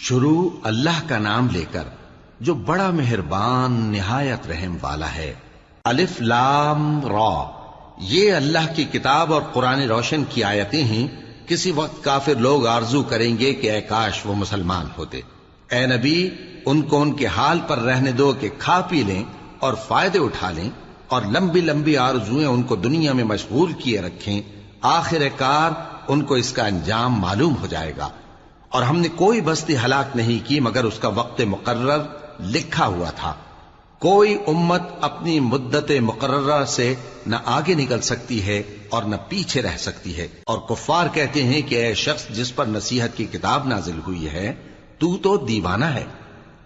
شروع اللہ کا نام لے کر جو بڑا مہربان نہایت رحم والا ہے۔ الف لام را، یہ اللہ کی کتاب اور قرآن روشن کی آیتیں ہیں۔ کسی وقت کافر لوگ آرزو کریں گے کہ اے کاش وہ مسلمان ہوتے۔ اے نبی، ان کو ان کے حال پر رہنے دو کہ کھا پی لیں اور فائدے اٹھا لیں، اور لمبی لمبی آرزویں ان کو دنیا میں مشغول کیے رکھیں۔ آخر کار ان کو اس کا انجام معلوم ہو جائے گا۔ اور ہم نے کوئی بستی ہلاک نہیں کی مگر اس کا وقت مقرر لکھا ہوا تھا۔ کوئی امت اپنی مدت مقررہ سے نہ آگے نکل سکتی ہے اور نہ پیچھے رہ سکتی ہے۔ اور کفار کہتے ہیں کہ اے شخص جس پر نصیحت کی کتاب نازل ہوئی ہے، تو دیوانہ ہے۔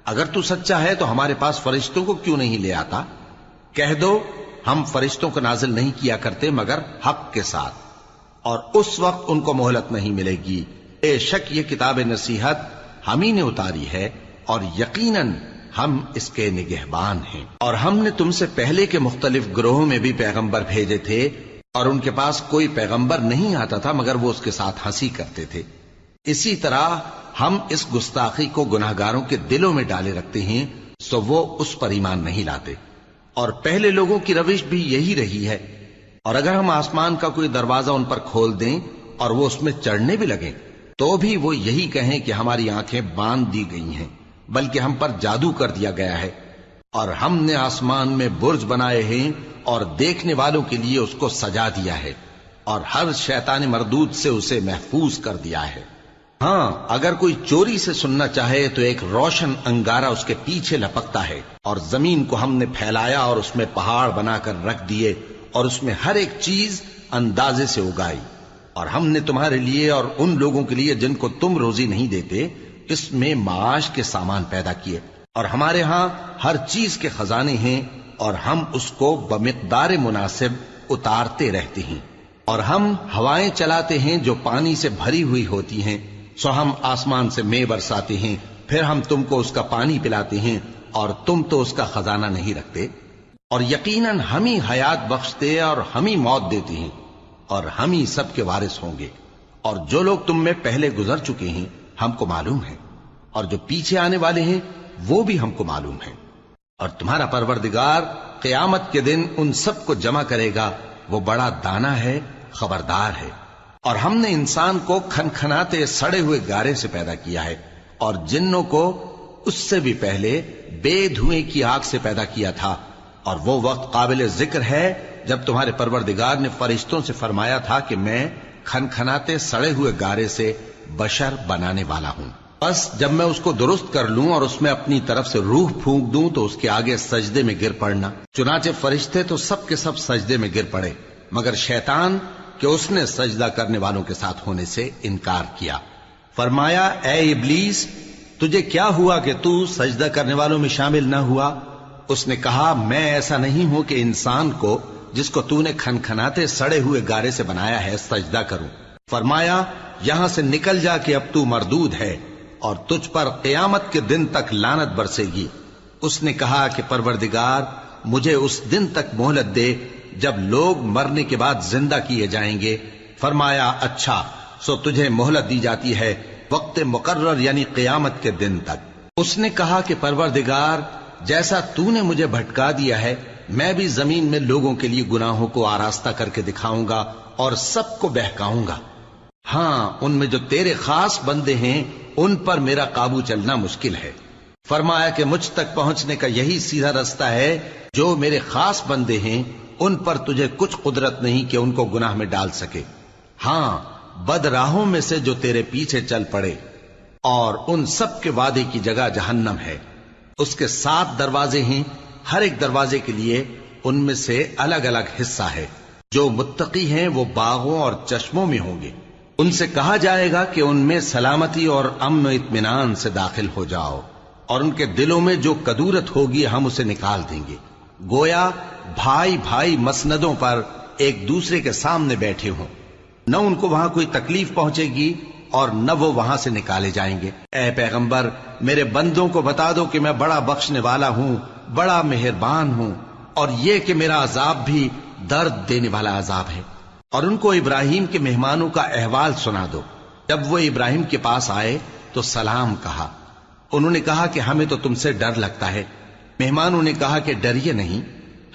اگر تو سچا ہے تو ہمارے پاس فرشتوں کو کیوں نہیں لے آتا؟ کہہ دو ہم فرشتوں کو نازل نہیں کیا کرتے مگر حق کے ساتھ، اور اس وقت ان کو مہلت نہیں ملے گی۔ بے شک یہ کتاب نصیحت ہم ہی نے اتاری ہے، اور یقیناً ہم اس کے نگہبان ہیں۔ اور ہم نے تم سے پہلے کے مختلف گروہوں میں بھی پیغمبر بھیجے تھے، اور ان کے پاس کوئی پیغمبر نہیں آتا تھا مگر وہ اس کے ساتھ ہنسی کرتے تھے۔ اسی طرح ہم اس گستاخی کو گناہگاروں کے دلوں میں ڈالے رکھتے ہیں، سو وہ اس پر ایمان نہیں لاتے۔ اور پہلے لوگوں کی روش بھی یہی رہی ہے۔ اور اگر ہم آسمان کا کوئی دروازہ ان پر کھول دیں اور وہ اس میں چڑھنے بھی لگیں تو بھی وہ یہی کہیں کہ ہماری آنکھیں باندھ دی گئی ہیں، بلکہ ہم پر جادو کر دیا گیا ہے۔ اور ہم نے آسمان میں برج بنائے ہیں اور دیکھنے والوں کے لیے اس کو سجا دیا ہے، اور ہر شیطان مردود سے اسے محفوظ کر دیا ہے۔ ہاں، اگر کوئی چوری سے سننا چاہے تو ایک روشن انگارہ اس کے پیچھے لپکتا ہے، اور زمین کو ہم نے پھیلایا اور اس میں پہاڑ بنا کر رکھ دیے، اور اس میں ہر ایک چیز اندازے سے اگائی۔ اور ہم نے تمہارے لیے اور ان لوگوں کے لیے جن کو تم روزی نہیں دیتے اس میں معاش کے سامان پیدا کیے، اور ہمارے ہاں ہر چیز کے خزانے ہیں، اور ہم اس کو بمقدار مناسب اتارتے رہتے ہیں۔ اور ہم ہوائیں چلاتے ہیں جو پانی سے بھری ہوئی ہوتی ہیں، سو ہم آسمان سے مے برساتے ہیں، پھر ہم تم کو اس کا پانی پلاتے ہیں، اور تم تو اس کا خزانہ نہیں رکھتے۔ اور یقیناً ہم ہی حیات بخشتے اور ہم ہی موت دیتے ہیں، اور ہم ہی سب کے وارث ہوں گے۔ اور جو لوگ تم میں پہلے گزر چکے ہیں ہم کو معلوم ہے، اور جو پیچھے آنے والے ہیں وہ بھی ہم کو معلوم ہے۔ اور تمہارا پروردگار قیامت کے دن ان سب کو جمع کرے گا، وہ بڑا دانا ہے، خبردار ہے۔ اور ہم نے انسان کو کھنکھناتے سڑے ہوئے گارے سے پیدا کیا ہے، اور جنوں کو اس سے بھی پہلے بے دھوئیں کی آگ سے پیدا کیا تھا۔ اور وہ وقت قابل ذکر ہے جب تمہارے پروردگار نے فرشتوں سے فرمایا تھا کہ میں کھنکھناتے سڑے ہوئے گارے سے بشر بنانے والا ہوں، بس جب میں اس کو درست کر لوں اور اس میں اپنی طرف سے روح پھونک دوں تو اس کے آگے سجدے میں گر پڑنا۔ چنانچہ فرشتے تو سب کے سب سجدے میں گر پڑے مگر شیطان کہ اس نے سجدہ کرنے والوں کے ساتھ ہونے سے انکار کیا۔ فرمایا اے ابلیس، تجھے کیا ہوا کہ تو سجدہ کرنے والوں میں شامل نہ ہوا؟ اس نے کہا میں ایسا نہیں ہوں کہ انسان کو جس کو تو نے کھنکھناتے سڑے ہوئے گارے سے بنایا ہے سجدہ کروں۔ فرمایا یہاں سے نکل جا کہ اب تو مردود ہے، اور تجھ پر قیامت کے دن تک لعنت برسے گی۔ اس نے کہا کہ پروردگار مجھے اس دن تک مہلت دے جب لوگ مرنے کے بعد زندہ کیے جائیں گے۔ فرمایا اچھا، سو تجھے مہلت دی جاتی ہے وقت مقرر یعنی قیامت کے دن تک۔ اس نے کہا کہ پروردگار جیسا تو نے مجھے بھٹکا دیا ہے میں بھی زمین میں لوگوں کے لیے گناہوں کو آراستہ کر کے دکھاؤں گا اور سب کو بہکاؤں گا۔ ہاں، ان میں جو تیرے خاص بندے ہیں ان پر میرا قابو چلنا مشکل ہے۔ فرمایا کہ مجھ تک پہنچنے کا یہی سیدھا رستہ ہے، جو میرے خاص بندے ہیں ان پر تجھے کچھ قدرت نہیں کہ ان کو گناہ میں ڈال سکے۔ ہاں، بد راہوں میں سے جو تیرے پیچھے چل پڑے، اور ان سب کے وعدے کی جگہ جہنم ہے۔ اس کے 7 دروازے ہیں، ہر ایک دروازے کے لیے ان میں سے الگ الگ حصہ ہے۔ جو متقی ہیں وہ باغوں اور چشموں میں ہوں گے۔ ان سے کہا جائے گا کہ ان میں سلامتی اور امن و اطمینان سے داخل ہو جاؤ، اور ان کے دلوں میں جو کدورت ہوگی ہم اسے نکال دیں گے، گویا بھائی بھائی مسندوں پر ایک دوسرے کے سامنے بیٹھے ہوں۔ نہ ان کو وہاں کوئی تکلیف پہنچے گی اور نہ وہ وہاں سے نکالے جائیں گے۔ اے پیغمبر میرے بندوں کو بتا دو کہ میں بڑا بخشنے والا ہوں، بڑا مہربان ہوں، اور یہ کہ میرا عذاب بھی درد دینے والا عذاب ہے۔ اور ان کو ابراہیم کے مہمانوں کا احوال سنا دو۔ جب وہ ابراہیم کے پاس آئے تو سلام کہا، انہوں نے کہا کہ ہمیں تو تم سے ڈر لگتا ہے۔ مہمانوں نے کہا کہ ڈریے نہیں،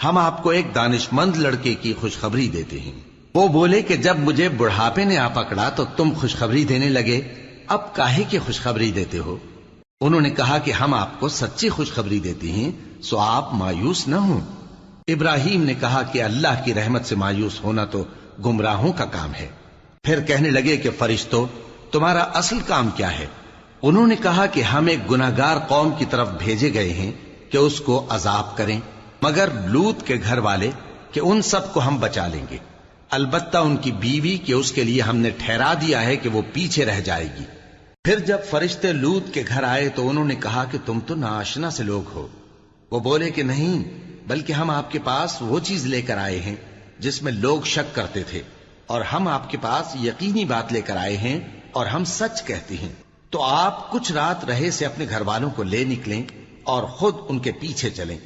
ہم آپ کو ایک دانشمند لڑکے کی خوشخبری دیتے ہیں۔ وہ بولے کہ جب مجھے بڑھاپے نے آ پکڑا تو تم خوشخبری دینے لگے، اب کاہے کی خوشخبری دیتے ہو؟ انہوں نے کہا کہ ہم آپ کو سچی خوشخبری دیتے ہیں، سو آپ مایوس نہ ہوں۔ ابراہیم نے کہا کہ اللہ کی رحمت سے مایوس ہونا تو گمراہوں کا کام ہے۔ پھر کہنے لگے کہ فرشتوں، تمہارا اصل کام کیا ہے؟ انہوں نے کہا کہ ہم ایک گناہگار قوم کی طرف بھیجے گئے ہیں کہ اس کو عذاب کریں، مگر لوط کے گھر والے کہ ان سب کو ہم بچا لیں گے، البتہ ان کی بیوی کہ اس کے لیے ہم نے ٹھہرا دیا ہے کہ وہ پیچھے رہ جائے گی۔ پھر جب فرشتے لوط کے گھر آئے تو انہوں نے کہا کہ تم تو ناآشنا سے لوگ ہو۔ وہ بولے کہ نہیں، بلکہ ہم آپ کے پاس وہ چیز لے کر آئے ہیں جس میں لوگ شک کرتے تھے، اور ہم آپ کے پاس یقینی بات لے کر آئے ہیں اور ہم سچ کہتے ہیں۔ تو آپ کچھ رات رہے سے اپنے گھر والوں کو لے نکلیں اور خود ان کے پیچھے چلیں،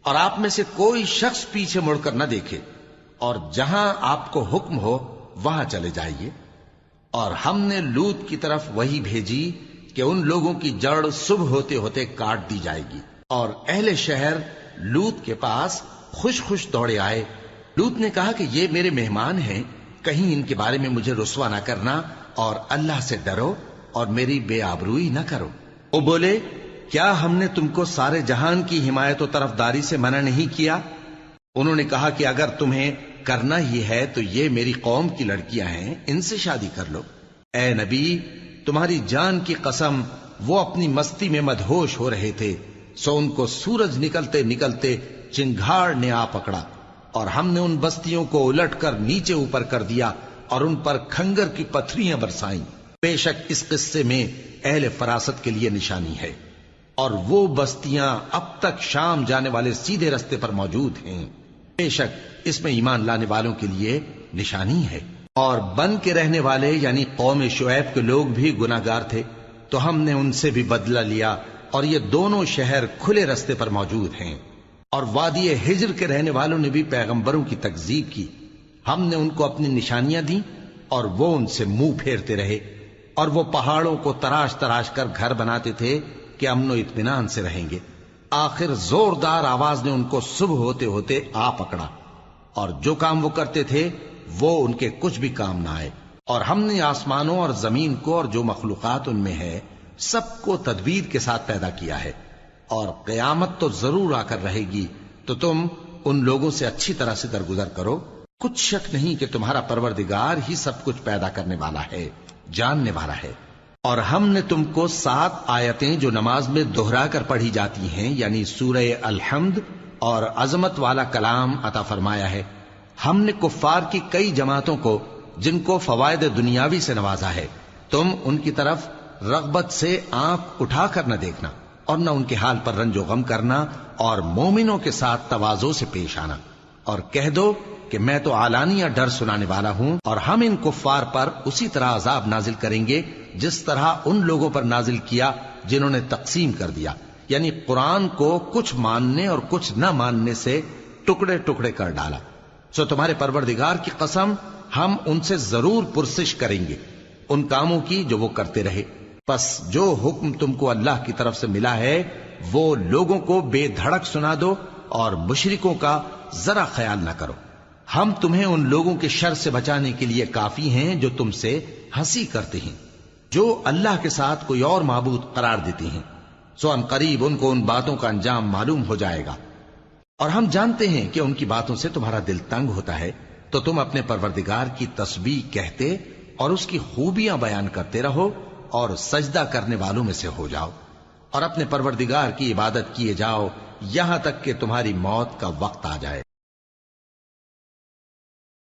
اور آپ میں سے کوئی شخص پیچھے مڑ کر نہ دیکھے، اور جہاں آپ کو حکم ہو وہاں چلے جائیے۔ اور ہم نے لوط کی طرف وہی بھیجی کہ ان لوگوں کی جڑ صبح ہوتے ہوتے کاٹ دی جائے گی۔ اور اہل شہر لوط کے پاس خوش خوش دوڑے آئے۔ لوط نے کہا کہ یہ میرے مہمان ہیں، کہیں ان کے بارے میں مجھے رسوا نہ کرنا، اور اللہ سے ڈرو اور میری بے آبروئی نہ کرو۔ وہ بولے، کیا ہم نے تم کو سارے جہان کی حمایت و طرفداری سے منع نہیں کیا؟ انہوں نے کہا کہ اگر تمہیں کرنا ہی ہے تو یہ میری قوم کی لڑکیاں ہیں، ان سے شادی کر لو۔ اے نبی، تمہاری جان کی قسم، وہ اپنی مستی میں مدہوش ہو رہے تھے، سو ان کو سورج نکلتے نکلتے چنگھاڑ نے آ پکڑا، اور ہم نے ان بستیوں کو الٹ کر نیچے اوپر کر دیا اور ان پر کھنگر کی پتھریاں برسائیں۔ بے شک اس قصے میں اہل فراست کے لیے نشانی ہے، اور وہ بستیاں اب تک شام جانے والے سیدھے رستے پر موجود ہیں۔ بے شک اس میں ایمان لانے والوں کے لیے نشانی ہے۔ اور بن کے رہنے والے یعنی قوم شعیب کے لوگ بھی گناہگار تھے، تو ہم نے ان سے بھی بدلہ لیا، اور یہ دونوں شہر کھلے رستے پر موجود ہیں۔ اور وادی ہجر کے رہنے والوں نے بھی پیغمبروں کی تکذیب کی، ہم نے ان کو اپنی نشانیاں دی اور وہ ان سے منہ پھیرتے رہے، اور وہ پہاڑوں کو تراش تراش کر گھر بناتے تھے کہ امن و اطمینان سے رہیں گے۔ آخر زوردار آواز نے ان کو صبح ہوتے ہوتے آ پکڑا، اور جو کام وہ کرتے تھے وہ ان کے کچھ بھی کام نہ آئے۔ اور ہم نے آسمانوں اور زمین کو اور جو مخلوقات ان میں ہے سب کو تدبیر کے ساتھ پیدا کیا ہے، اور قیامت تو ضرور آ کر رہے گی، تو تم ان لوگوں سے اچھی طرح سے درگزر کرو۔ کچھ شک نہیں کہ تمہارا پروردگار ہی سب کچھ پیدا کرنے والا ہے، جاننے والا ہے۔ اور ہم نے تم کو 7 آیتیں جو نماز میں دہرا کر پڑھی جاتی ہیں، یعنی سورہ الحمد اور عظمت والا کلام عطا فرمایا ہے۔ ہم نے کفار کی کئی جماعتوں کو جن کو فوائد دنیاوی سے نوازا ہے، تم ان کی طرف رغبت سے آنکھ اٹھا کر نہ دیکھنا، اور نہ ان کے حال پر رنج و غم کرنا، اور مومنوں کے ساتھ تواضع سے پیش آنا، اور کہہ دو کہ میں تو اعلانیہ ڈر سنانے والا ہوں، اور ہم ان کفار پر اسی طرح عذاب نازل کریں گے جس طرح ان لوگوں پر نازل کیا جنہوں نے تقسیم کر دیا، یعنی قرآن کو کچھ ماننے اور کچھ نہ ماننے سے ٹکڑے ٹکڑے کر ڈالا۔ سو تمہارے پروردگار کی قسم، ہم ان سے ضرور پرسش کریں گے ان کاموں کی جو وہ کرتے رہے۔ پس جو حکم تم کو اللہ کی طرف سے ملا ہے وہ لوگوں کو بے دھڑک سنا دو، اور مشرکوں کا ذرا خیال نہ کرو۔ ہم تمہیں ان لوگوں کے شر سے بچانے کے لیے کافی ہیں جو تم سے ہنسی کرتے ہیں، جو اللہ کے ساتھ کوئی اور معبود قرار دیتے ہیں، سو ان قریب ان کو ان باتوں کا انجام معلوم ہو جائے گا۔ اور ہم جانتے ہیں کہ ان کی باتوں سے تمہارا دل تنگ ہوتا ہے، تو تم اپنے پروردگار کی تسبیح کہتے اور اس کی خوبیاں بیان کرتے رہو، اور سجدہ کرنے والوں میں سے ہو جاؤ، اور اپنے پروردگار کی عبادت کیے جاؤ یہاں تک کہ تمہاری موت کا وقت آ جائے۔